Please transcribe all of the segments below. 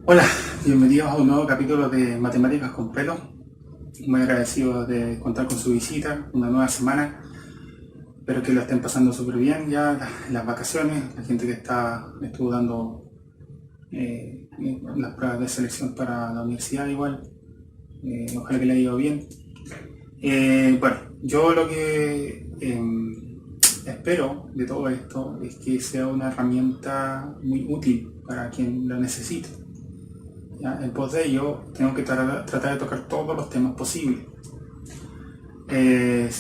Hola, bienvenidos a un nuevo capítulo de Matemáticas con Pelo. Muy agradecido de contar con su visita, una nueva semana. Espero que lo estén pasando súper bien ya las vacaciones, la gente que estuvo dando las pruebas de selección para la universidad igual. Ojalá que le haya ido bien. Bueno, yo lo que espero de todo esto es que sea una herramienta muy útil para quien lo necesite. ¿Ya? En pos de ello, tengo que tratar de tocar todos los temas posibles. Eh,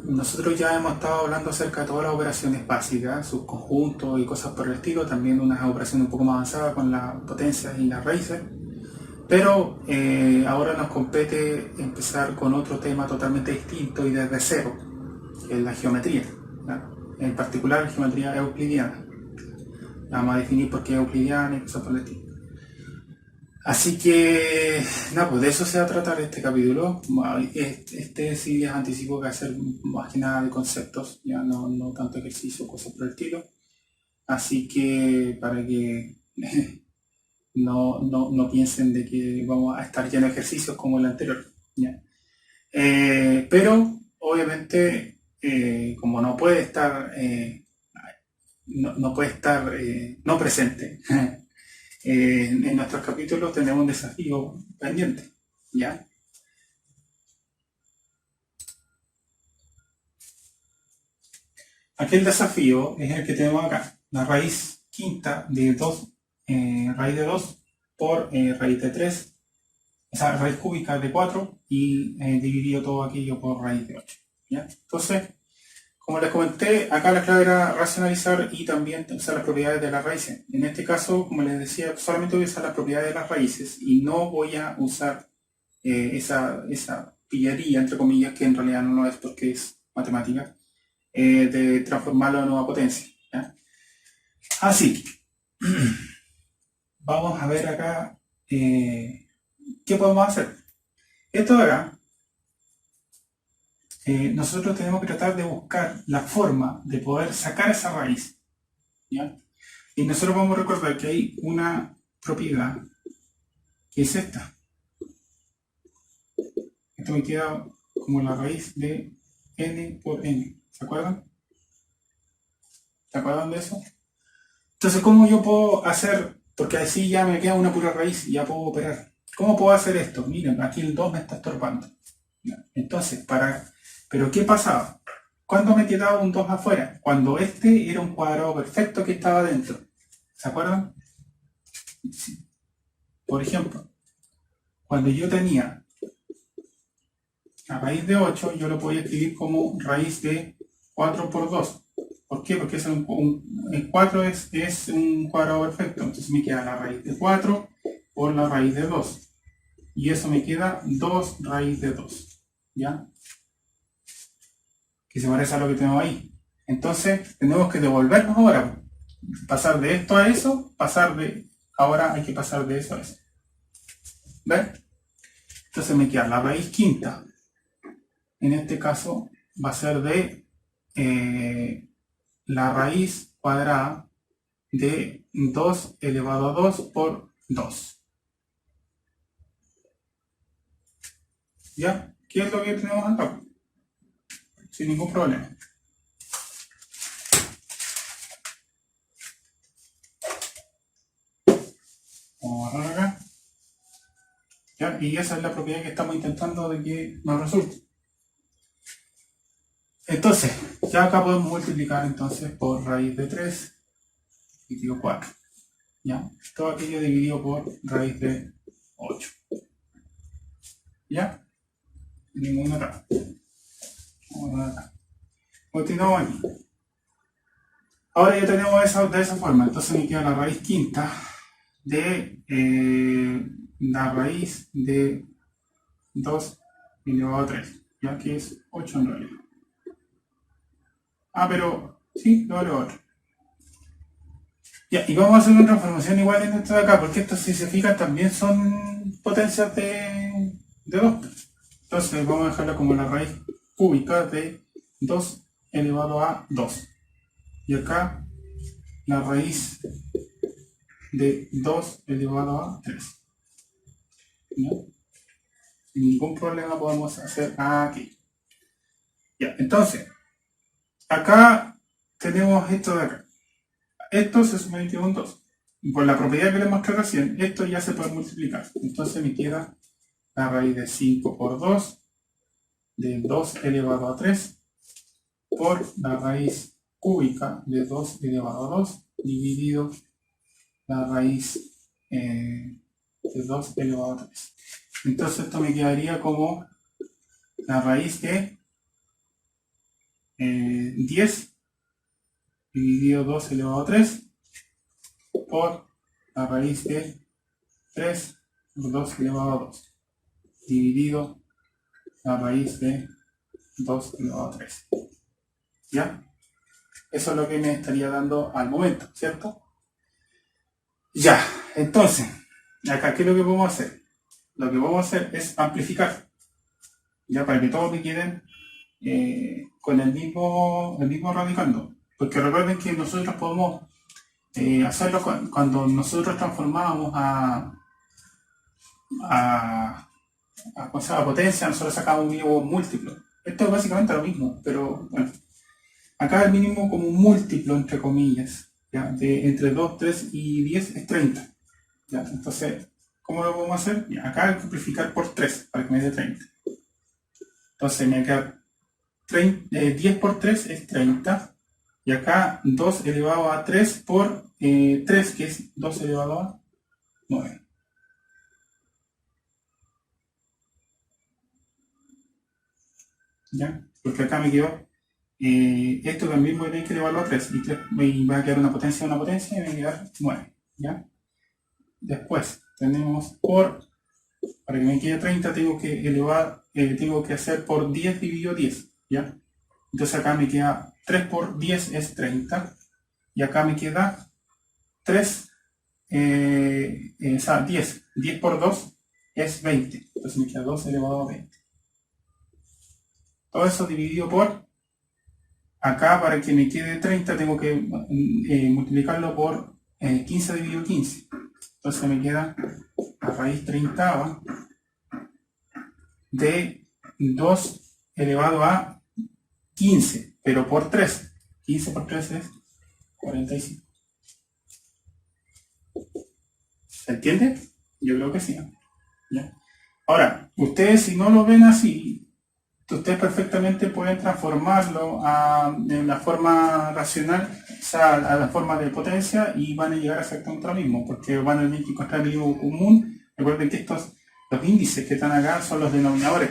Nosotros ya hemos estado hablando acerca de todas las operaciones básicas, sus conjuntos y cosas por el estilo, también unas operaciones un poco más avanzadas con las potencias y las raíces, pero ahora nos compete empezar con otro tema totalmente distinto y desde cero, que es la geometría, ¿ya? En particular la geometría euclidiana. Vamos a definir por qué euclidiana y cosas por el estilo. Así que, nada, pues de eso se va a tratar este capítulo. Este sí les anticipo que va a ser más que nada de conceptos, ya no tanto ejercicio, cosas por el estilo. Así que para que no piensen de que vamos a estar llenos de ejercicios como el anterior. ¿Ya? Pero obviamente, como no puede estar no presente. En nuestros capítulos tenemos un desafío pendiente, ¿ya? Aquel desafío es el que tenemos acá, la raíz quinta de 2, raíz de 2 por raíz de 3, o sea, raíz cúbica de 4 y dividido todo aquello por raíz de 8, ¿ya? Entonces, como les comenté, acá la clave era racionalizar y también usar las propiedades de las raíces. En este caso, como les decía, solamente voy a usar las propiedades de las raíces y no voy a usar esa pillería, entre comillas, que en realidad no lo es porque es matemática, de transformarlo en nueva potencia. ¿Ya? Así, vamos a ver acá qué podemos hacer. Esto de acá, nosotros tenemos que tratar de buscar la forma de poder sacar esa raíz. ¿Ya? Y nosotros vamos a recordar que hay una propiedad que es esta. Esto me queda como la raíz de n por n. ¿Se acuerdan? ¿Se acuerdan de eso? Entonces, ¿cómo yo puedo hacer? Porque así ya me queda una pura raíz y ya puedo operar. ¿Cómo puedo hacer esto? Miren, aquí el 2 me está estorbando. Entonces, ¿pero qué pasaba? ¿Cuándo me quedaba un 2 afuera? Cuando este era un cuadrado perfecto que estaba dentro. ¿Se acuerdan? Por ejemplo, cuando yo tenía la raíz de 8, yo lo podía escribir como raíz de 4 por 2. ¿Por qué? Porque el 4 es un cuadrado perfecto. Entonces me queda la raíz de 4 por la raíz de 2. Y eso me queda 2 raíz de 2. ¿Ya? Que se parece a lo que tenemos ahí. Entonces tenemos que devolvernos ahora. Pasar de esto a eso, ahora hay que pasar de eso a eso. ¿Ven? Entonces me queda la raíz quinta. En este caso va a ser de la raíz cuadrada de 2 elevado a 2 por 2. ¿Ya? ¿Qué es lo que tenemos acá? Sin ningún problema. Vamos a agarrar acá. ¿Ya? Y esa es la propiedad que estamos intentando de que nos resulte. Entonces, ya acá podemos multiplicar entonces por raíz de 3 dividido 4. ¿Ya? Todo aquello dividido por raíz de 8. ¿Ya? Ninguna acá. Vamos a acá. Continuamos aquí. Ahora ya tenemos de esa forma. Entonces me queda la raíz quinta de la raíz de 2 elevado a 3. Ya que es 8 en realidad. Pero sí, lo vale 8. Ya, y vamos a hacer una transformación igual en esto de acá, porque estos, si se fijan, también son potencias de 2. Entonces vamos a dejarla como la raíz cúbica de 2 elevado a 2. Y acá la raíz de 2 elevado a 3. ¿Ya? Sin ningún problema podemos hacer aquí. Ya, entonces, acá tenemos esto de acá. Esto se somete a un 2. Y por la propiedad que les mostré recién, esto ya se puede multiplicar. Entonces me queda la raíz de 5 por 2 de 2 elevado a 3 por la raíz cúbica de 2 elevado a 2 dividido la raíz de 2 elevado a 3. Entonces esto me quedaría como la raíz de 10 dividido 2 elevado a 3 por la raíz de 3 por 2 elevado a 2 dividido la raíz de 2 elevado a 3. ¿Ya? Eso es lo que me estaría dando al momento, ¿cierto? Ya, entonces, acá, ¿qué es lo que podemos hacer? Lo que vamos a hacer es amplificar, ya para que todos me queden con el mismo radicando. Porque recuerden que nosotros podemos hacerlo cuando nosotros transformábamos a potencia, nosotros sacamos un mínimo múltiplo. Esto es básicamente lo mismo, pero bueno. Acá el mínimo como un múltiplo, entre comillas, ¿ya? De entre 2, 3 y 10 es 30. ¿Ya? Entonces, ¿cómo lo podemos hacer? Ya, acá hay que amplificar por 3 para que me dé 30. Entonces me queda 10 por 3 es 30. Y acá 2 elevado a 3 por 3, que es 2 elevado a 9. ¿Ya? Porque acá me quedó esto también voy a tener que elevarlo a 3 y 3 me va a quedar una potencia y me va a quedar 9. ¿Ya? Después tenemos para que me quede 30 tengo que elevar, tengo que hacer por 10 dividido 10. ¿Ya? Entonces acá me queda 3 por 10 es 30 y acá me queda 3, o sea 10 por 2 es 20. Entonces me queda 2 elevado a 20. Todo eso dividido por acá, para que me quede 30 tengo que multiplicarlo por 15 dividido 15. Entonces me queda la raíz 30 de 2 elevado a 15, pero por 3. 15 por 3 es 45. ¿Se entiende? Yo creo que sí. ¿Ya? Ahora, ustedes si no lo ven así, ustedes perfectamente pueden transformarlo en la forma racional, o sea, a la forma de potencia, y van a llegar exactamente a lo mismo, porque van a tener que encontrar el mínimo común. Recuerden que los índices que están acá son los denominadores.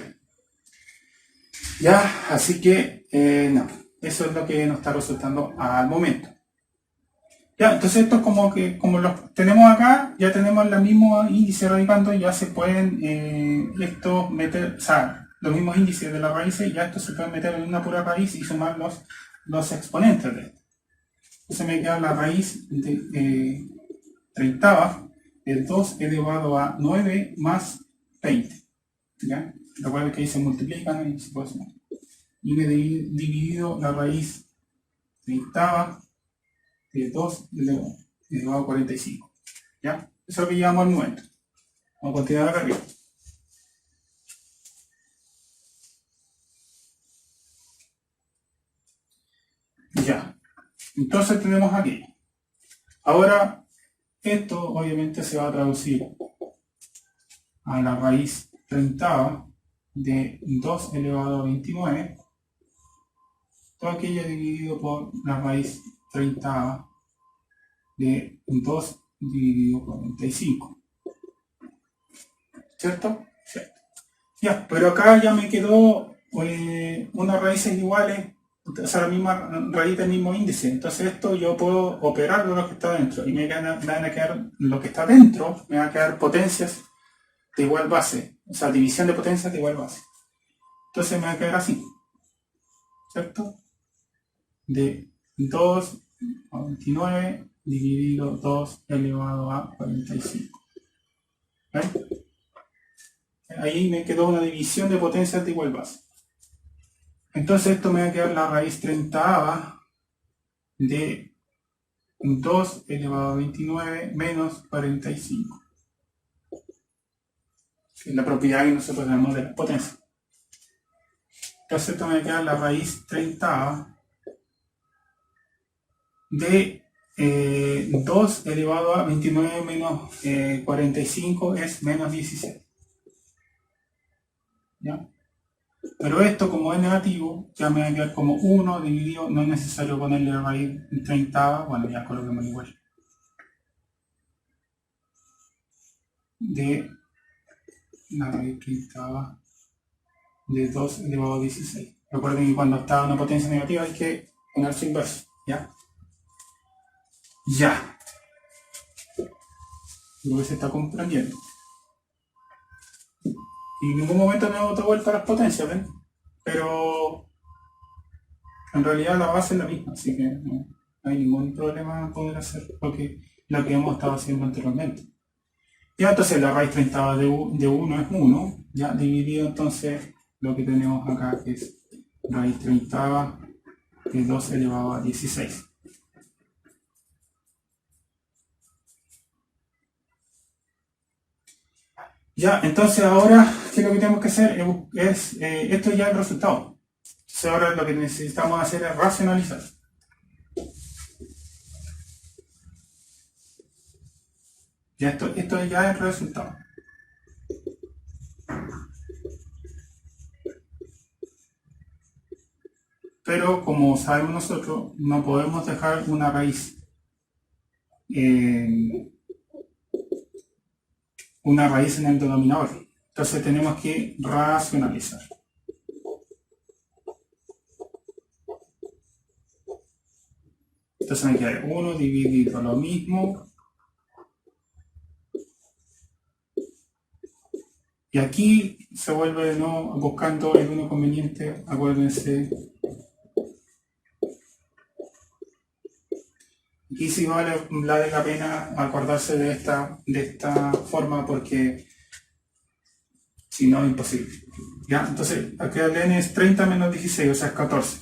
Ya, así que, no, eso es lo que nos está resultando al momento. Ya, entonces esto es como los tenemos acá, ya tenemos el mismo índice radicando, ya se pueden esto meter, o sea, los mismos índices de las raíces, ya esto se puede meter en una pura raíz y sumar los exponentes de esto. Entonces me queda la raíz de 30 de 2 elevado a 9 más 20. ¿Ya? Recuerden que ahí se multiplican y se puede sumar. Y me he dividido la raíz 30 de 2 elevado a 45. ¿Ya? Eso es lo que llevamos al momento. Vamos a continuar acá arriba. Ya. Entonces tenemos aquí. Ahora, esto obviamente se va a traducir a la raíz 30 de 2 elevado a 29. Todo aquello dividido por la raíz 30 de 2 dividido por 45. ¿Cierto? Cierto. Ya, pero acá ya me quedó unas raíces iguales, o sea, la misma raíz del mismo índice. Entonces esto yo puedo operar lo que está dentro y me van a quedar lo que está dentro, me van a quedar potencias de igual base, o sea, división de potencias de igual base. Entonces me va a quedar así, ¿cierto? De 2 a 29 dividido 2 elevado a 45. ¿Ven? Ahí me quedó una división de potencias de igual base. Entonces esto me va a quedar la raíz 30 de 2 elevado a 29 menos 45. Es la propiedad que nosotros tenemos de la potencia. Entonces esto me queda la raíz 30 de 2 elevado a 29 menos 45 es menos 16. ¿Ya? Pero esto, como es negativo, ya me va a quedar como 1 dividido, no es necesario ponerle raíz 30, bueno, ya coloquemos igual. De la raíz 30 de 2 elevado a 16. Recuerden que cuando está una potencia negativa hay que poner su inverso, ¿ya? Ya. Lo que se está comprendiendo. Y en ningún momento me he dado vuelta a las potencias, ¿ven? Pero en realidad la base es la misma, así que no hay ningún problema en poder hacer lo que hemos estado haciendo anteriormente. Ya, entonces la raíz 30 de 1 es 1, ya dividido entonces lo que tenemos acá, que es raíz 30 de 2 elevado a 16. Ya, entonces ahora, ¿qué es lo que tenemos que hacer? Esto ya es el resultado. Entonces ahora lo que necesitamos hacer es racionalizar. Ya esto ya es el resultado. Pero como sabemos nosotros, no podemos dejar una raíz en el denominador. Entonces tenemos que racionalizar. Entonces me queda 1 dividido lo mismo. Y aquí se vuelve de nuevo buscando el 1 conveniente, acuérdense. Y si vale la pena acordarse de esta forma porque si no es imposible. ¿Ya? Entonces, aquí el n es 30 menos 16, o sea, es 14.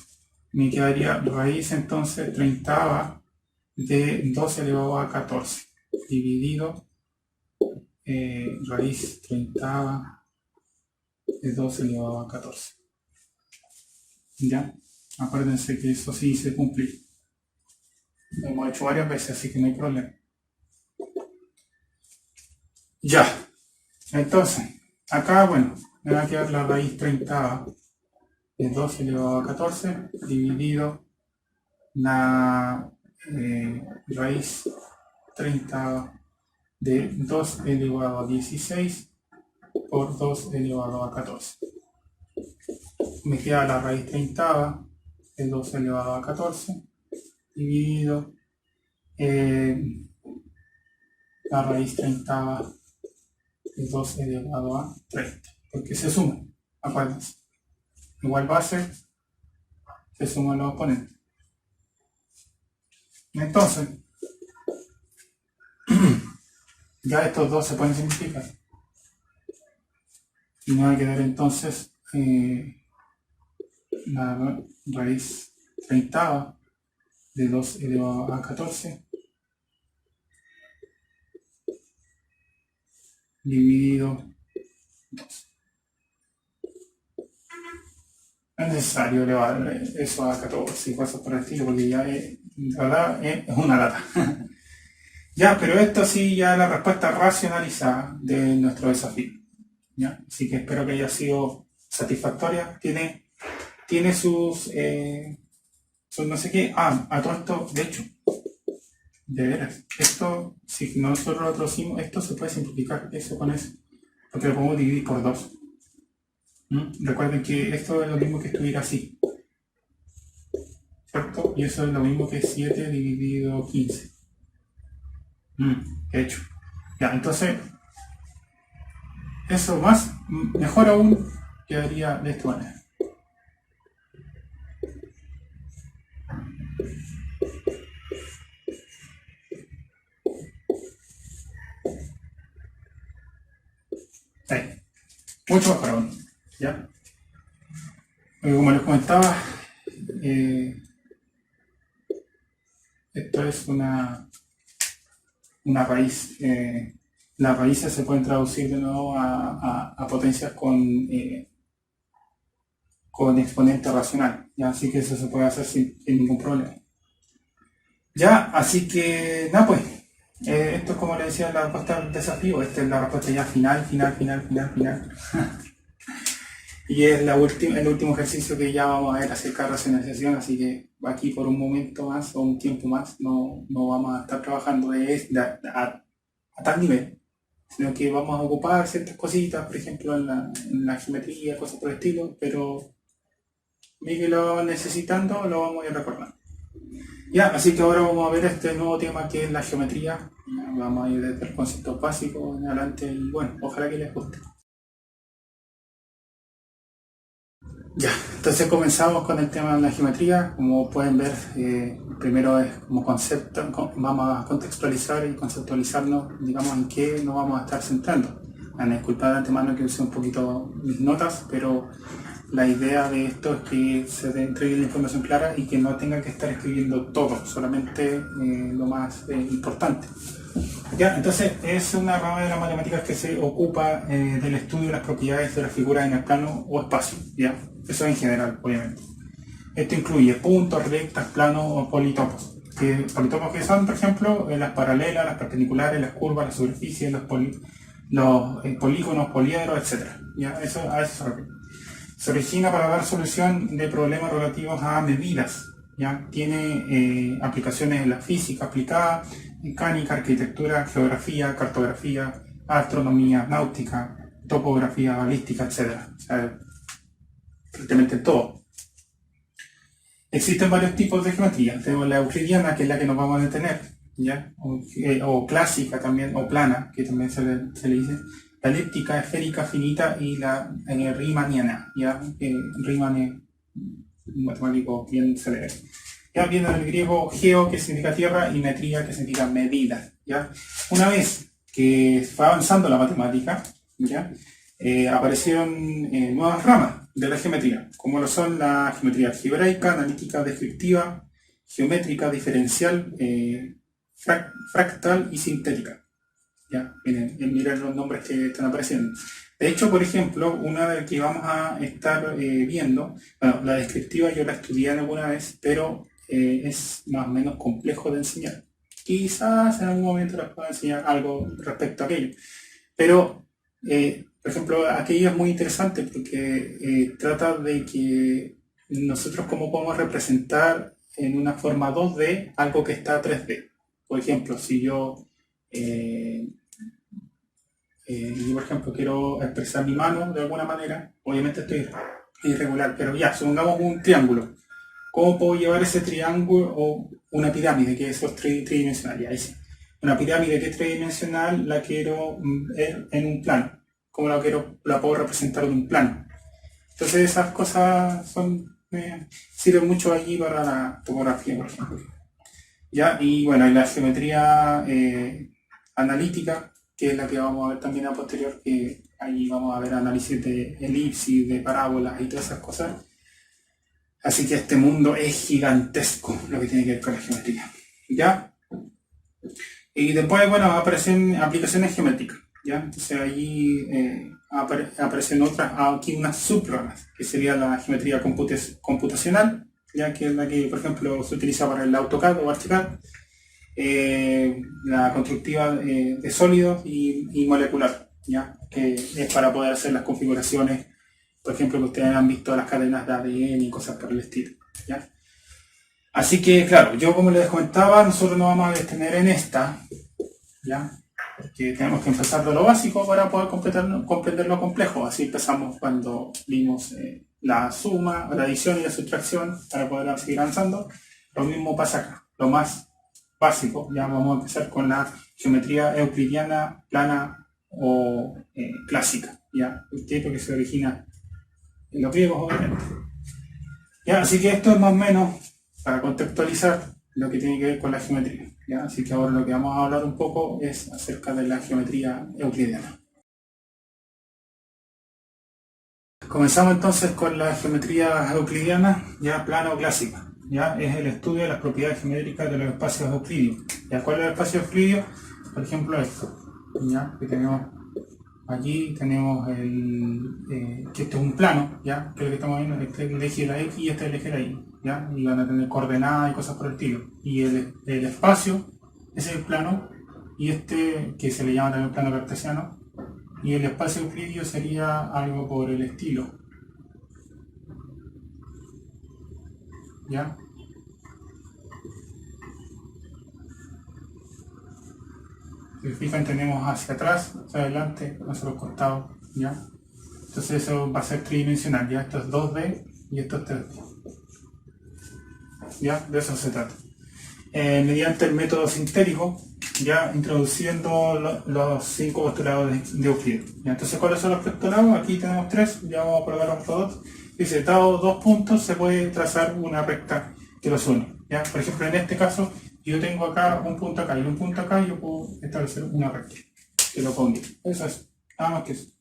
Me quedaría raíz entonces 30 de 2 elevado a 14, dividido raíz 30 de 2 elevado a 14. ¿Ya? Acuérdense que eso sí se cumple. Lo hemos hecho varias veces, así que no hay problema. Ya. Entonces, acá, bueno, me va a quedar la raíz 30 de 2 elevado a 14 dividido la raíz 30 de 2 elevado a 16 por 2 elevado a 14. Me queda la raíz 30 de 2 elevado a 14 dividido la raíz 30 de 2 elevado a 30, porque se suma, acuérdense. Igual base, se suman los oponentes. Entonces, ya estos dos se pueden simplificar. Y me va a quedar entonces la raíz 30 de 2 elevado a 14 dividido 2. No es necesario elevar eso a 14 y cosas por el estilo, porque ya es una lata. Ya, pero esto sí ya es la respuesta racionalizada de nuestro desafío. ¿Ya? Así que espero que haya sido satisfactoria. Tiene sus no sé qué. A todo esto, de hecho, de veras, esto, si nosotros lo traducimos, esto se puede simplificar, eso con eso, porque lo podemos dividir por 2. Recuerden que esto es lo mismo que escribir así, ¿cierto? Y eso es lo mismo que 7 dividido 15. De hecho. Ya, entonces, eso más, mejor aún, quedaría de esta manera. Ahí. Mucho mejor aún, ¿ya? Como les comentaba, Esto es una raíz. Las raíces se pueden traducir de nuevo a potencias con exponente racional, ¿ya? Así que eso se puede hacer sin ningún problema. Ya, así que nada, pues, esto es como le decía la respuesta del desafío. Esta es la respuesta ya final. Y es el último ejercicio que ya vamos a ver acerca de racionalización, así que aquí por un momento más o un tiempo más no vamos a estar trabajando a tal nivel, sino que vamos a ocupar ciertas cositas, por ejemplo en la geometría, cosas por el estilo, pero que lo necesitando lo vamos a ir recordando. Ya, así que ahora vamos a ver este nuevo tema que es la geometría. Vamos a ir desde el concepto básico en adelante y bueno, ojalá que les guste. Ya, entonces comenzamos con el tema de la geometría. Como pueden ver, primero es como concepto, vamos a contextualizar y conceptualizarnos, digamos, en qué nos vamos a estar centrando. Disculpad de antemano que use un poquito mis notas, pero la idea de esto es que se te entregue la información clara y que no tenga que estar escribiendo todo, solamente lo más importante. Ya, entonces es una rama de las matemáticas que se ocupa del estudio de las propiedades de las figuras en el plano o espacio, ¿ya? Eso en general, obviamente. Esto incluye puntos, rectas, planos o politopos. Politopos que son, por ejemplo, las paralelas, las perpendiculares, las curvas, las superficies, los polígonos, poliedros, etc. ¿Ya? Eso a eso se refiere. Se origina para dar solución de problemas relativos a medidas. ¿Ya? Tiene aplicaciones en la física aplicada, mecánica, arquitectura, geografía, cartografía, astronomía, náutica, topografía, balística, etc. O sea, prácticamente todo. Existen varios tipos de geometría. Tenemos la euclidiana, que es la que nos vamos a detener, ¿ya? O clásica también, o plana, que también se le dice. La elíptica, esférica, finita y la riemanniana, ¿ya? Riemann es un matemático bien célebre. Ya viene del griego geo, que significa tierra, y metría, que significa medida, ¿ya? Una vez que fue avanzando la matemática, ¿ya? Aparecieron nuevas ramas de la geometría, como lo son la geometría algebraica, analítica, descriptiva, geométrica, diferencial, fractal y sintética. Ya, miren los nombres que están apareciendo. De hecho, por ejemplo, una de las que vamos a estar viendo, bueno, la descriptiva yo la estudié alguna vez, pero es más o menos complejo de enseñar. Quizás en algún momento les pueda enseñar algo respecto a aquello. Pero, por ejemplo, aquello es muy interesante porque trata de que nosotros cómo podemos representar en una forma 2D algo que está 3D. Por ejemplo, si yo por ejemplo quiero expresar mi mano de alguna manera, obviamente estoy irregular, pero ya, supongamos un triángulo. ¿Cómo puedo llevar ese triángulo o una pirámide que es tridimensional? Ya dice, una pirámide que es tridimensional la quiero en un plano. ¿Cómo la puedo representar en un plano? Entonces esas cosas sirven mucho allí para la topografía, por ejemplo. ¿Ya? Y bueno, y la geometría analítica, que es la que vamos a ver también a posterior, que ahí vamos a ver análisis de elipsis, de parábolas y todas esas cosas. Así que este mundo es gigantesco, lo que tiene que ver con la geometría. ¿Ya? Y después, bueno, aparecen aplicaciones geométricas, ¿ya? Entonces allí aparecen otras, aquí unas subramas, que sería la geometría computacional, ya que es la que, por ejemplo, se utiliza para el AutoCAD o ArchiCAD, la constructiva de sólidos y molecular, ¿ya? Que es para poder hacer las configuraciones, por ejemplo, que ustedes han visto las cadenas de ADN y cosas por el estilo, ¿ya? Así que, claro, yo como les comentaba, nosotros nos vamos a detener en esta, ¿ya? Porque tenemos que empezar de lo básico para poder comprender lo complejo. Así empezamos cuando vimos la suma, la adición y la sustracción para poder seguir avanzando. Lo mismo pasa acá, lo más básico. Ya vamos a empezar con la geometría euclidiana, plana o clásica, ¿ya? Porque se origina en los griegos, obviamente. ¿Ya? Así que esto es más o menos para contextualizar lo que tiene que ver con la geometría, ¿ya? Así que ahora lo que vamos a hablar un poco es acerca de la geometría euclidiana. Comenzamos entonces con la geometría euclidiana, ya plana o clásica. ¿ya? Es el estudio de las propiedades geométricas de los espacios euclidios. ¿Ya? ¿Cuál es el espacio euclidio? Por ejemplo, esto, ¿ya? Que tenemos aquí, tenemos que esto es un plano, ¿ya? Que es lo que estamos viendo, este es el eje de la X y este es el eje de la Y, ¿ya? Y van a tener coordenadas y cosas por el estilo. Y el espacio, ese es el plano, y este, que se le llama también plano cartesiano, y el espacio euclidio sería algo por el estilo, ¿ya? Si se fijan, tenemos hacia atrás, hacia adelante, hacia los costados, ¿ya? Entonces eso va a ser tridimensional, ¿ya? Esto es 2D y esto es 3D. ¿Ya? De eso se trata. Mediante el método sintérico, ya introduciendo los 5 postulados de Euclides. ¿Ya? Entonces, ¿cuáles son los postulados? Aquí tenemos 3, ya vamos a colocar los otros 2. Dice, dado 2 puntos, se puede trazar una recta que los une. ¿Ya? Por ejemplo, en este caso, yo tengo acá un punto acá y un punto acá, y yo puedo establecer una recta que lo ponga. Eso es, nada más que eso.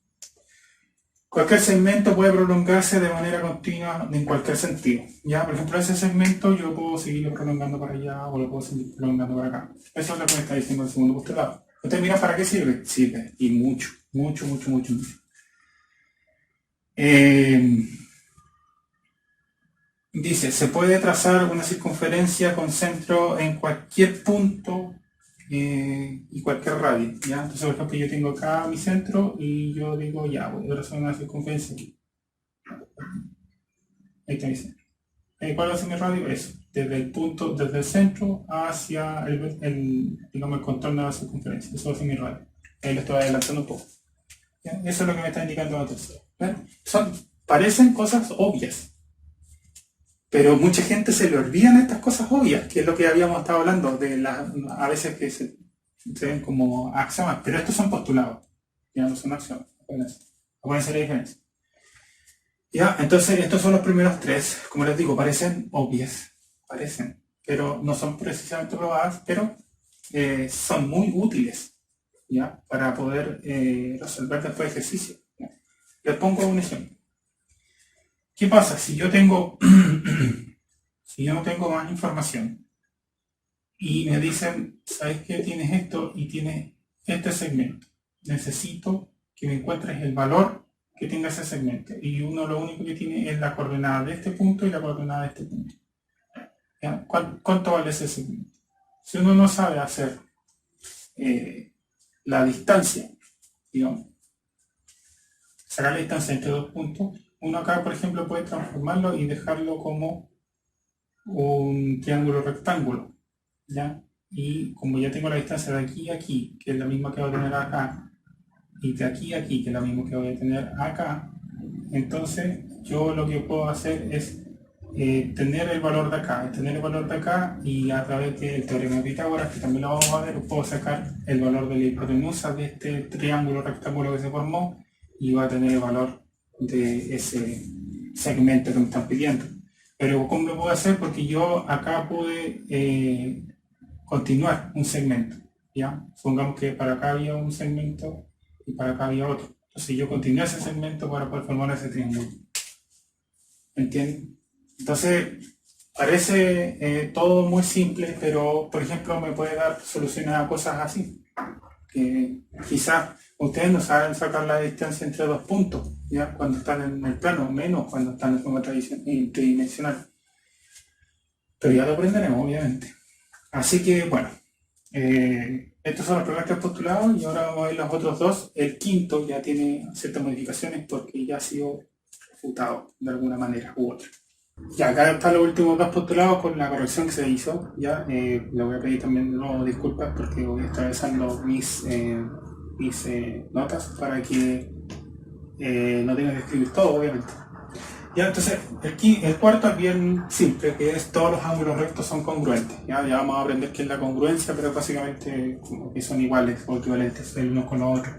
Cualquier segmento puede prolongarse de manera continua en cualquier sentido. ¿Ya? Por ejemplo, ese segmento yo puedo seguirlo prolongando para allá o lo puedo seguir prolongando para acá. Eso es lo que me está diciendo el segundo postulado. Ustedes miran para qué sirve. Sirve, y mucho, mucho, mucho, mucho, mucho. Dice, se puede trazar una circunferencia con centro en cualquier punto y cualquier radio, ¿ya? Entonces, por ejemplo, yo tengo acá mi centro y yo digo, ya, voy a trazar una circunferencia aquí. Ahí está mi centro. ¿Cuál va a ser mi radio? Eso, desde el punto, desde el centro hacia digamos, el contorno de la circunferencia. Eso va a ser mi radio. Ahí lo estoy adelantando un poco. ¿Ya? Eso es lo que me está indicando la tercera. Parecen cosas obvias, pero mucha gente se le olvidan estas cosas obvias, que es lo que habíamos estado hablando, a veces que se ven como axiomas, pero estos son postulados, ya no son axiomas. Acuérdense la diferencia. Ya, entonces estos son los primeros 3, como les digo, parecen obvias, pero no son precisamente probadas, pero son muy útiles, ¿ya? Para poder resolver después ejercicios. Les pongo un ejemplo. ¿Qué pasa si yo tengo, si yo no tengo más información y me dicen, ¿sabes qué? Tienes esto y tienes este segmento. Necesito que me encuentres el valor que tenga ese segmento. Y uno lo único que tiene es la coordenada de este punto y la coordenada de este punto. ¿Ya? ¿Cuánto vale ese segmento? Si uno no sabe hacer la distancia, digamos, sacar la distancia entre 2 puntos, uno acá, por ejemplo, puede transformarlo y dejarlo como un triángulo rectángulo, ¿ya? Y como ya tengo la distancia de aquí a aquí, que es la misma que voy a tener acá, y de aquí a aquí, que es la misma que voy a tener acá, entonces yo lo que puedo hacer es tener el valor de acá, y a través del teorema de Pitágoras, que también lo vamos a ver, puedo sacar el valor de la hipotenusa de este triángulo rectángulo que se formó, y va a tener el valor de ese segmento que me están pidiendo. Pero ¿cómo lo puedo hacer? Porque yo acá pude continuar un segmento, ¿ya? Supongamos que para acá había un segmento y para acá había otro. Entonces yo continué ese segmento para poder formar ese triángulo. ¿Entienden? Entonces parece todo muy simple, pero por ejemplo me puede dar soluciones a cosas así. Que quizás ustedes no saben sacar la distancia entre 2 puntos, ¿ya? Cuando están en el plano, menos cuando están en forma tridimensional. Pero ya lo aprenderemos, obviamente. Así que, bueno, estos son los primeros 3 postulados y ahora vamos a ver los otros 2. El quinto ya tiene ciertas modificaciones porque ya ha sido refutado de alguna manera u otra. Ya, acá están los últimos 2 postulados con la corrección que se hizo. Ya, le voy a pedir también de nuevo disculpas porque voy a estar revisando mis notas para que no tenga que escribir todo, obviamente. Ya, entonces, el cuarto es bien simple, que es todos los ángulos rectos son congruentes. Ya vamos a aprender qué es la congruencia, pero básicamente como que son iguales o equivalentes el uno con los otros.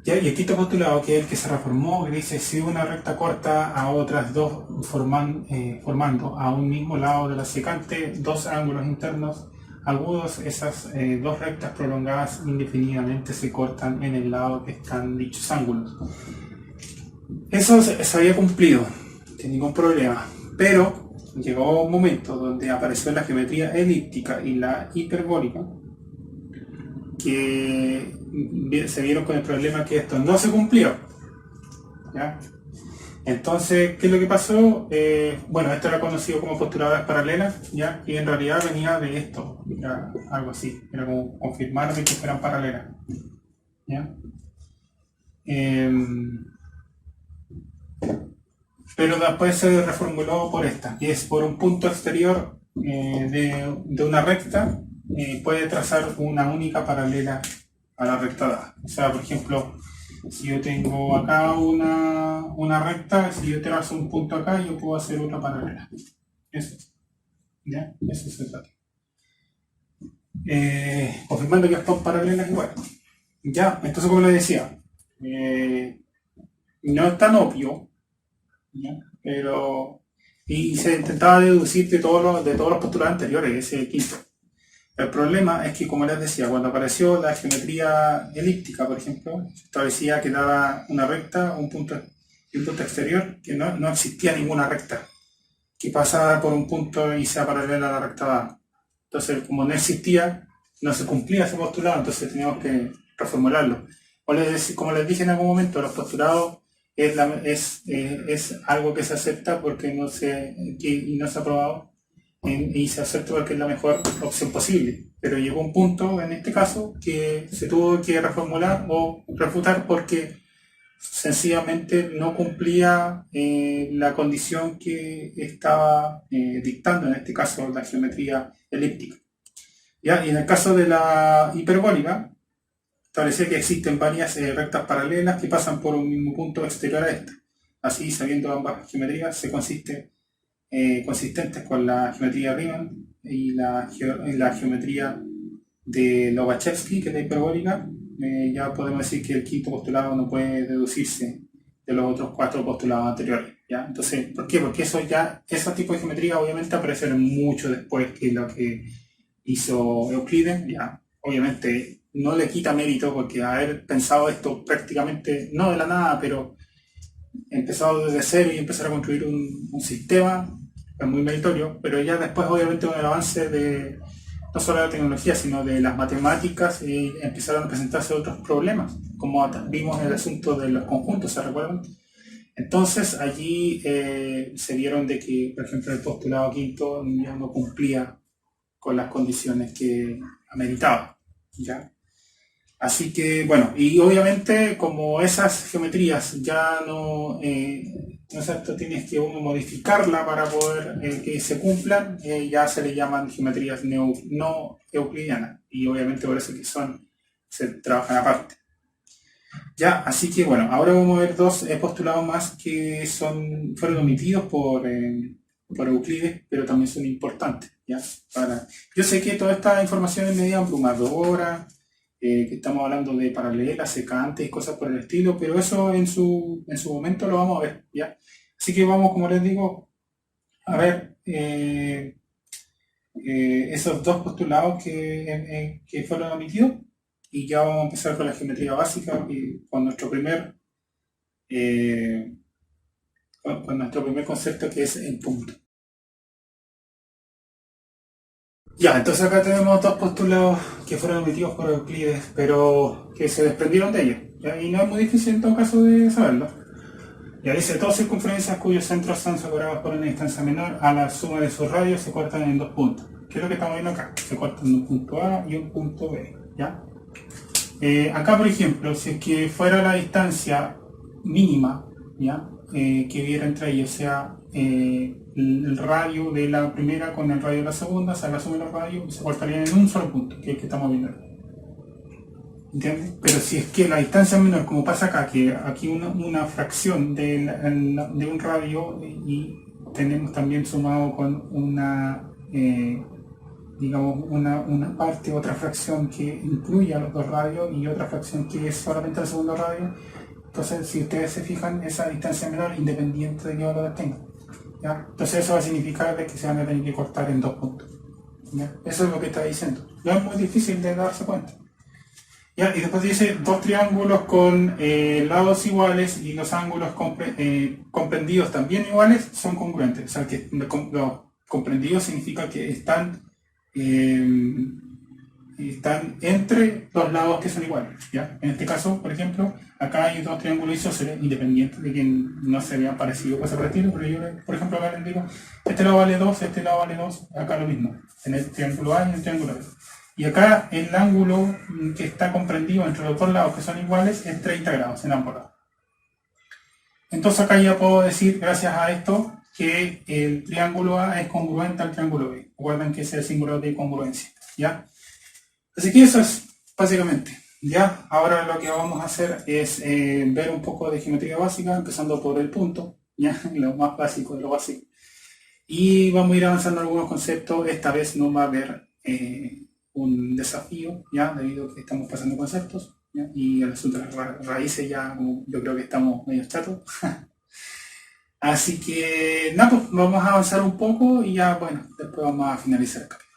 ¿Ya? Y el quinto postulado, que es el que se reformó, que dice si una recta corta a otras dos formando a un mismo lado de la secante 2 ángulos internos agudos, esas 2 rectas prolongadas indefinidamente se cortan en el lado que están dichos ángulos. Eso se había cumplido sin ningún problema, pero llegó un momento donde apareció la geometría elíptica y la hiperbólica, que se vieron con el problema que esto no se cumplió, ¿ya? Entonces, ¿qué es lo que pasó? Bueno, esto era conocido como postuladas paralelas, ¿ya? Y en realidad venía de esto, era algo así, era como confirmar de que fueran paralelas, ¿ya? Pero después se reformuló por esta, y es por un punto exterior de una recta, puede trazar una única paralela a la recta dada. O sea, por ejemplo, si yo tengo acá una recta, si yo trazo un punto acá, yo puedo hacer otra paralela. Eso es. ¿Ya? Eso se trata. Confirmando que son paralelas igual. Ya, entonces como les decía, no es tan obvio, ¿ya? Pero y se intentaba deducir de todos los postulados anteriores, ese quinto. El problema es que, como les decía, cuando apareció la geometría elíptica, por ejemplo, se establecía que daba una recta y un punto exterior, que no existía ninguna recta que pasaba por un punto y sea paralela a la recta dada. Entonces, como no existía, no se cumplía ese postulado, entonces teníamos que reformularlo. Como les dije en algún momento, los postulados es algo que se acepta porque no se ha probado y se acepta porque es la mejor opción posible. Pero llegó un punto, en este caso, que se tuvo que reformular o refutar porque sencillamente no cumplía la condición que estaba dictando, en este caso, la geometría elíptica. ¿Ya? Y en el caso de la hiperbólica, establecía que existen varias rectas paralelas que pasan por un mismo punto exterior a esta. Así, sabiendo ambas geometrías, se consistentes con la geometría Riemann y la geometría de Lobachevsky, que es la hiperbólica, ya podemos decir que el quinto postulado no puede deducirse de los otros 4 postulados anteriores, ¿ya? Entonces, ¿por qué? Porque esos tipos de geometría obviamente aparecieron mucho después que lo que hizo Euclides, ya. Obviamente no le quita mérito porque haber pensado esto prácticamente, no de la nada, pero empezado desde cero y empezar a construir un sistema es muy meritorio, pero ya después obviamente con el avance de no solo de la tecnología, sino de las matemáticas, empezaron a presentarse otros problemas, como vimos en el asunto de los conjuntos, ¿se recuerdan? Entonces allí se vieron de que, por ejemplo, el postulado quinto ya no cumplía con las condiciones que ameritaba, ¿ya? Así que, bueno, y obviamente como esas geometrías ya no es cierto, tienes que uno modificarla para poder que se cumplan, ya se le llaman geometrías no euclidianas, y obviamente por eso que se trabajan aparte. Ya, así que bueno, ahora vamos a ver 2 postulados más que fueron omitidos por Euclides, pero también son importantes, ¿ya? Yo sé que toda esta información es media abrumadora, que estamos hablando de paralelas, secantes y cosas por el estilo, pero eso en su momento lo vamos a ver, ¿ya? Así que vamos, como les digo, a ver esos 2 postulados que fueron omitidos, y ya vamos a empezar con la geometría básica y con nuestro primer concepto, que es el punto. Ya, entonces acá tenemos 2 postulados que fueron omitidos por Euclides, pero que se desprendieron de ellos, ¿ya? Y no es muy difícil en todo caso de saberlo. Ya dice, 2 circunferencias cuyos centros son separados por una distancia menor a la suma de sus radios se cortan en 2 puntos. ¿Qué es lo que estamos viendo acá? Se cortan un punto A y un punto B, ¿ya? Acá, por ejemplo, si es que fuera la distancia mínima, ¿ya? Que hubiera entre ellos, sea el radio de la primera con el radio de la segunda, se la suma de los radios y se cortarían en un solo punto, que es el que estamos viendo. ¿Entiendes? Pero si es que la distancia es menor, como pasa acá, que aquí una fracción de un radio y tenemos también sumado con digamos, una parte, otra fracción que incluye a los 2 radios y otra fracción que es solamente el segundo radio. Entonces, si ustedes se fijan, esa distancia menor independiente de que valores tenga, ¿ya? Entonces eso va a significar de que se van a tener que cortar en 2 puntos, ¿ya? Eso es lo que está diciendo. No es muy difícil de darse cuenta, ¿ya? Y después dice 2 triángulos con lados iguales y los ángulos comprendidos también iguales son congruentes. O sea, que los comprendidos significa que están entre los lados que son iguales, ¿ya? En este caso, por ejemplo, acá hay dos triángulos isósceles independientes de que no se vean parecidos cosas por el estilo, pero yo, por ejemplo, acá les digo, este lado vale 2, este lado vale 2, acá lo mismo, en el triángulo A y en el triángulo B. Y acá el ángulo que está comprendido entre los dos lados que son iguales es 30 grados en ambos lados. Entonces acá ya puedo decir, gracias a esto, que el triángulo A es congruente al triángulo B. Recuerden que ese es el símbolo de congruencia, ¿ya? Así que eso es básicamente, ¿ya? Ahora lo que vamos a hacer es ver un poco de geometría básica, empezando por el punto, ¿ya? Lo más básico de lo básico. Y vamos a ir avanzando en algunos conceptos. Esta vez no va a haber un desafío, ¿ya? Debido a que estamos pasando conceptos, ¿ya? Y el asunto de las raíces ya, como yo creo que estamos medio chatos. Así que, nada, pues vamos a avanzar un poco y ya, bueno, después vamos a finalizar el capítulo.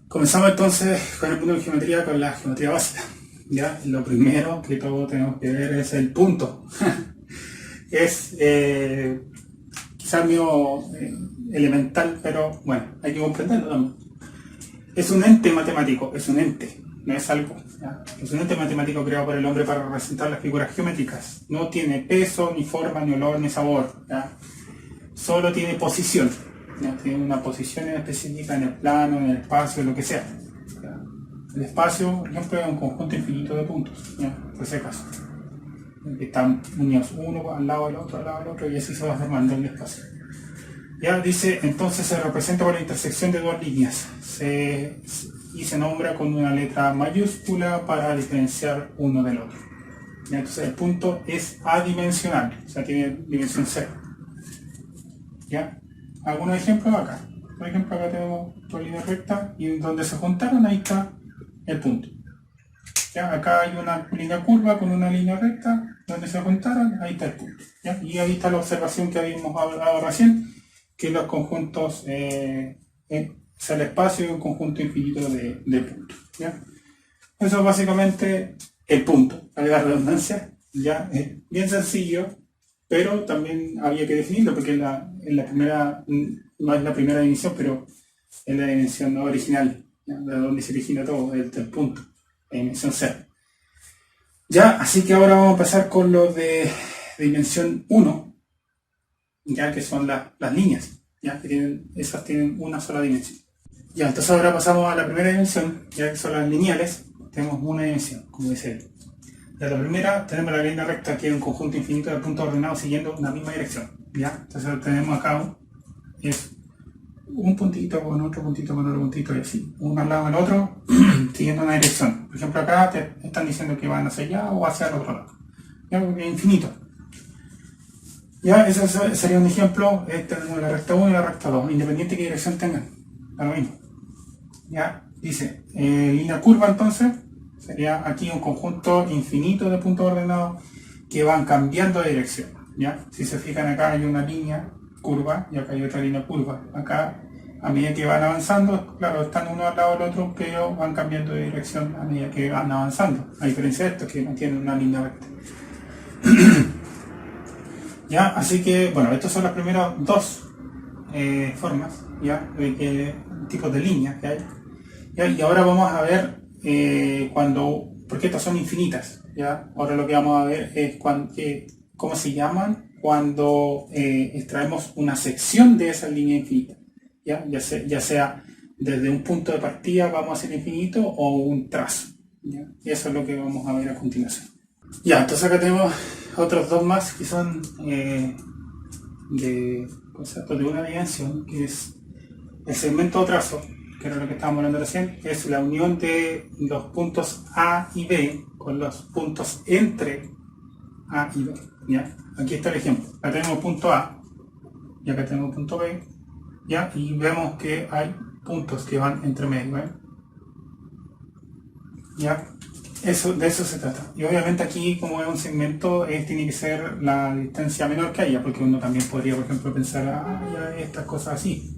Comenzamos entonces con el punto de geometría, con la geometría básica. ¿Ya? Lo primero que todos tenemos que ver es el punto. Es quizás medio elemental, pero bueno, hay que comprenderlo también. Es un ente matemático, es un ente, no es algo. ¿Ya? Es un ente matemático creado por el hombre para representar las figuras geométricas. No tiene peso, ni forma, ni olor, ni sabor. ¿Ya? Solo tiene posición. ¿Ya? Tiene una posición específica en el plano, en el espacio, lo que sea. ¿Ya? El espacio, por ejemplo, es un conjunto infinito de puntos, ¿ya? Por ese caso. Que están unidos uno al lado del otro, al lado del otro, y así se va formando el espacio. Ya dice, entonces se representa por la intersección de dos líneas y se nombra con una letra mayúscula para diferenciar uno del otro. ¿Ya? Entonces el punto es adimensional, o sea, tiene dimensión cero. ¿Ya? Algunos ejemplos acá. Por ejemplo, acá tenemos dos líneas rectas y donde se juntaron ahí está el punto. ¿Ya? Acá hay una línea curva con una línea recta, donde se juntaron, ahí está el punto. ¿Ya? Y ahí está la observación que habíamos hablado recién, que los conjuntos, es el espacio de un conjunto infinito de puntos. ¿Ya? Eso es básicamente el punto, a la redundancia. ¿Ya? Es bien sencillo, pero también había que definirlo, porque en la primera, no es la primera dimensión, pero es la dimensión no original, ¿ya? De donde se origina todo, del punto, la dimensión 0. Ya, así que ahora vamos a pasar con lo de dimensión 1, ya que son las líneas, ya que esas tienen una sola dimensión. Ya, entonces ahora pasamos a la primera dimensión, ya que son las lineales, tenemos una dimensión, como dice él. Ya, la primera tenemos la línea recta, que es un conjunto infinito de puntos ordenados siguiendo una misma dirección. Ya, entonces tenemos acá es un puntito con otro puntito con otro puntito y así, uno al lado del otro, siguiendo una dirección. Por ejemplo, acá te están diciendo que van hacia allá o hacia el otro lado. Ya, porque es infinito. Ya, ese sería un ejemplo. Tenemos la recta 1 y la recta 2, independiente de qué dirección tengan, da lo mismo. Ya, dice, línea curva entonces, sería aquí un conjunto infinito de puntos ordenados que van cambiando de dirección. ¿Ya? Si se fijan, acá hay una línea curva y acá hay otra línea curva. Acá, a medida que van avanzando, claro, están uno al lado del otro, pero van cambiando de dirección a medida que van avanzando. A diferencia de estos que no tienen una línea recta. ¿Ya? Así que, bueno, estas son las primeras dos formas, ¿ya? De tipos de líneas que hay. ¿Ya? Y ahora vamos a ver porque estas son infinitas. ¿Ya? Ahora lo que vamos a ver es cómo se llaman cuando extraemos una sección de esa línea infinita. Ya sea desde un punto de partida vamos hacia el infinito o un trazo. ¿Ya? Y eso es lo que vamos a ver a continuación. Ya, entonces acá tenemos otros dos más que son de conceptos de una dimensión, que es el segmento o trazo, que era lo que estábamos hablando recién, que es la unión de los puntos A y B con los puntos entre A y B. ¿Ya? Aquí está el ejemplo. Acá tenemos punto A y acá tenemos punto B, ¿ya? Y vemos que hay puntos que van entre medio. ¿Ya? De eso se trata. Y obviamente aquí, como es un segmento, tiene que ser la distancia menor que haya, porque uno también podría, por ejemplo, pensar, ya estas cosas así.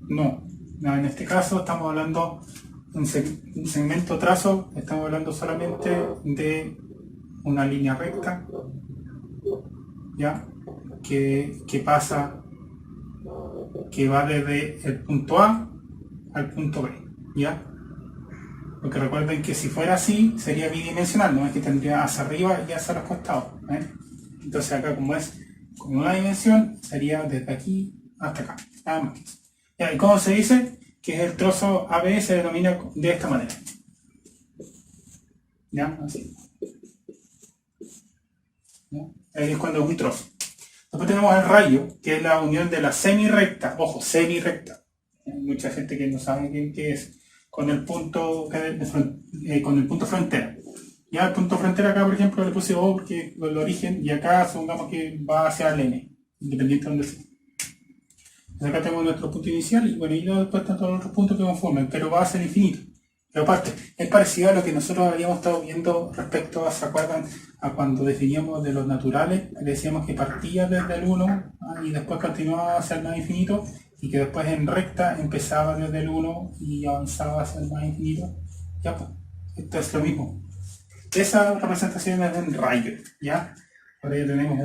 No, en este caso estamos hablando de un segmento trazo, estamos hablando solamente de una línea recta, ¿ya? que pasa, que va desde el punto A al punto B, ¿ya? Porque recuerden que si fuera así, sería bidimensional, no es que tendría hacia arriba y hacia los costados, ¿eh? Entonces acá como es con una dimensión, sería desde aquí hasta acá, nada más que eso. ¿Ya? ¿Y cómo se dice? Que es el trozo AB, se denomina de esta manera. ¿Ya? Así. ¿Ya? Ahí es cuando es un trozo. Después tenemos el rayo, que es la unión de la semirecta, ojo, semirecta. Hay mucha gente que no sabe qué es, con el punto frontera. Ya el punto frontera acá, por ejemplo, le puse O porque el origen, y acá supongamos que va hacia el N, independiente de donde sea. Entonces acá tenemos nuestro punto inicial y bueno, y luego después están todos los otros puntos que conforman, pero va hacia el infinito. Pero aparte, es parecido a lo que nosotros habíamos estado viendo respecto a, ¿se acuerdan? A cuando definíamos de los naturales, le decíamos que partía desde el 1 y después continuaba hacia el más infinito, y que después en recta empezaba desde el 1 y avanzaba hacia el más infinito. Ya pues, esto es lo mismo. Esa representación es en rayos, ¿ya? Ahora ya tenemos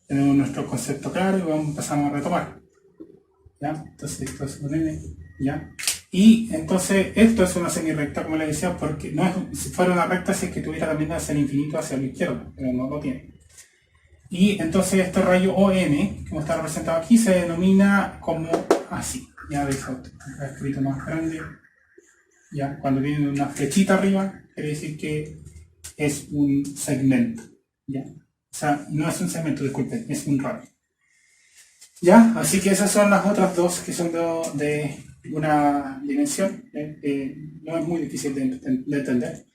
nuestro concepto claro y empezamos a retomar. ¿Ya? Entonces esto es un N, ¿ya? Y entonces esto es una semirecta, como les decía, porque no es, si fuera una recta, si es que tuviera también hacia el infinito, hacia la izquierda, pero no lo tiene. Y entonces este rayo ON, como está representado aquí, se denomina como así. Ya veis, está escrito más grande. Ya, cuando tiene una flechita arriba, quiere decir que es un segmento. ¿Ya? O sea, no es un segmento, disculpen, es un rayo. Ya, así que esas son las otras dos que son de una dimensión. No es muy difícil de entender.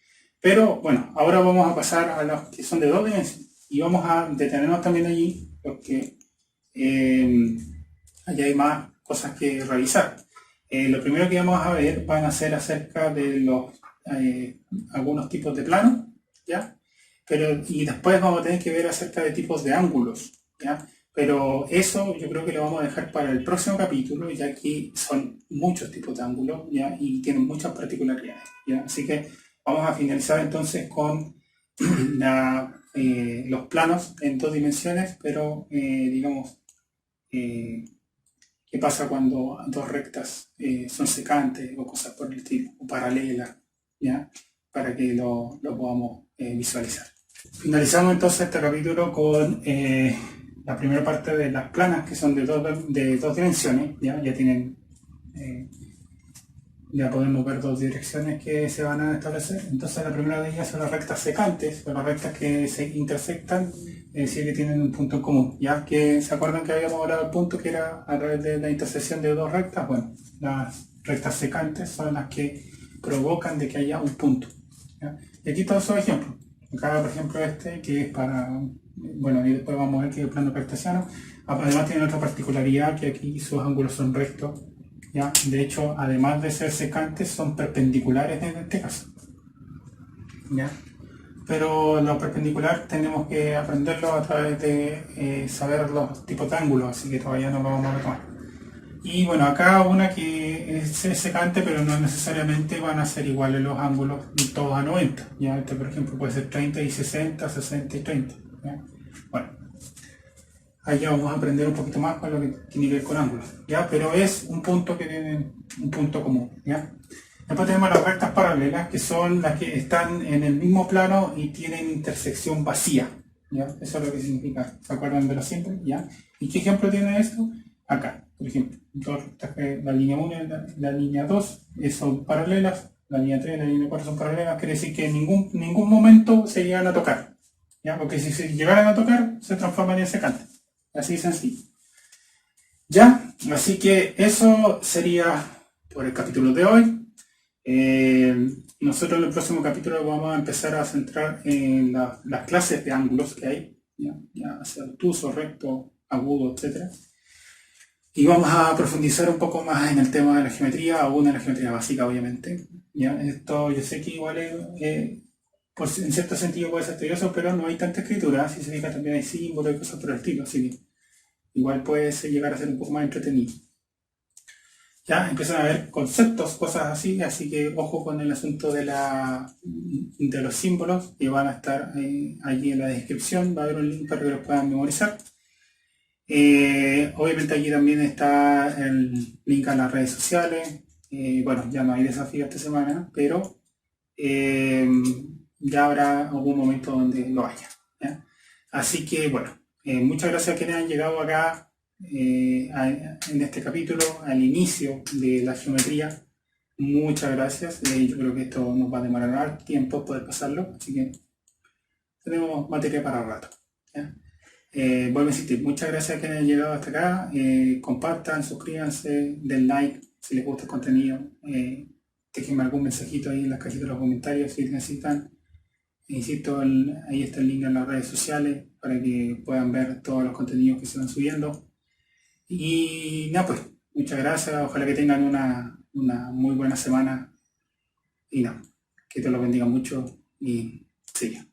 Pero bueno, ahora vamos a pasar a los que son de dos dimensiones. Y vamos a detenernos también allí, porque allá hay más cosas que revisar. Lo primero que vamos a ver van a ser acerca de algunos tipos de planos, ¿ya? Y después vamos a tener que ver acerca de tipos de ángulos, ¿ya? Pero eso yo creo que lo vamos a dejar para el próximo capítulo, ya que son muchos tipos de ángulos, ¿ya? Y tienen muchas particularidades, ¿ya? Así que vamos a finalizar entonces con los planos en dos dimensiones, pero digamos, ¿qué pasa cuando dos rectas son secantes o cosas por el estilo, o paralelas, ¿ya? Para que lo podamos visualizar. Finalizamos entonces este capítulo con la primera parte de las planas, que son de dos dimensiones, ¿ya? Tienen, ya podemos ver dos direcciones que se van a establecer. Entonces la primera de ellas son las rectas secantes, son las rectas que se intersectan, es decir, que tienen un punto en común. Ya que se acuerdan que habíamos hablado del punto que era a través de la intersección de dos rectas. Bueno, las rectas secantes son las que provocan de que haya un punto, ¿ya? Y aquí todos esos ejemplos. Acá, por ejemplo, este que es para, bueno, y después vamos a ver que es el plano cartesiano. Además tiene otra particularidad, que aquí sus ángulos son rectos, ¿ya? De hecho, además de ser secantes, son perpendiculares en este caso, ¿ya? Pero lo perpendicular tenemos que aprenderlo a través de saber los tipos de ángulos, así que todavía no lo vamos a retomar. Y bueno, acá una que es secante, pero no necesariamente van a ser iguales los ángulos todos a 90. ¿Ya? Este, por ejemplo, puede ser 30 y 60, 60 y 30. ¿Ya? Bueno, ahí ya vamos a aprender un poquito más con lo que tiene que ver con ángulos, ¿ya? Pero es un punto que tiene un punto común, ¿ya? Después tenemos las rectas paralelas, que son las que están en el mismo plano y tienen intersección vacía, ¿ya? Eso es lo que significa. ¿Se acuerdan de lo simple? ¿Ya? ¿Y qué ejemplo tiene esto? Acá, por ejemplo, la línea 1 y la línea 2 son paralelas, la línea 3 y la línea 4 son paralelas, quiere decir que en ningún momento se llegan a tocar, ¿ya? Porque si se llegaran a tocar, se transforman en secante. Así de sencillo. ¿Ya? Así que eso sería por el capítulo de hoy. Nosotros en el próximo capítulo vamos a empezar a centrar en las clases de ángulos que hay, ya sea obtuso, recto, agudo, etc. Y vamos a profundizar un poco más en el tema de la geometría, aún en la geometría básica, obviamente. ¿Ya? Esto yo sé que igual en cierto sentido puede ser tedioso, pero no hay tanta escritura. Si se fija, también hay símbolos y cosas por el estilo, así que igual puede llegar a ser un poco más entretenido. Ya empiezan a haber conceptos, cosas así que ojo con el asunto de los símbolos, que van a estar allí en la descripción. Va a haber un link para que los puedan memorizar. Obviamente aquí también está el link a las redes sociales. Bueno, ya no hay desafío esta semana, pero ya habrá algún momento donde lo haya, ¿ya? Así que bueno, muchas gracias a quienes han llegado acá en este capítulo, al inicio de la geometría. Muchas gracias. Yo creo que esto nos va a demorar tiempo poder pasarlo, así que tenemos materia para rato, ¿ya? Vuelvo a insistir, muchas gracias a quienes han llegado hasta acá. Compartan, suscríbanse, den like si les gusta el contenido. Déjenme algún mensajito ahí en las cajitas de los comentarios si necesitan. Insisto, ahí está el link en las redes sociales para que puedan ver todos los contenidos que se van subiendo. Y nada, pues, muchas gracias. Ojalá que tengan una muy buena semana. Y nada, que te lo bendiga mucho y sigue.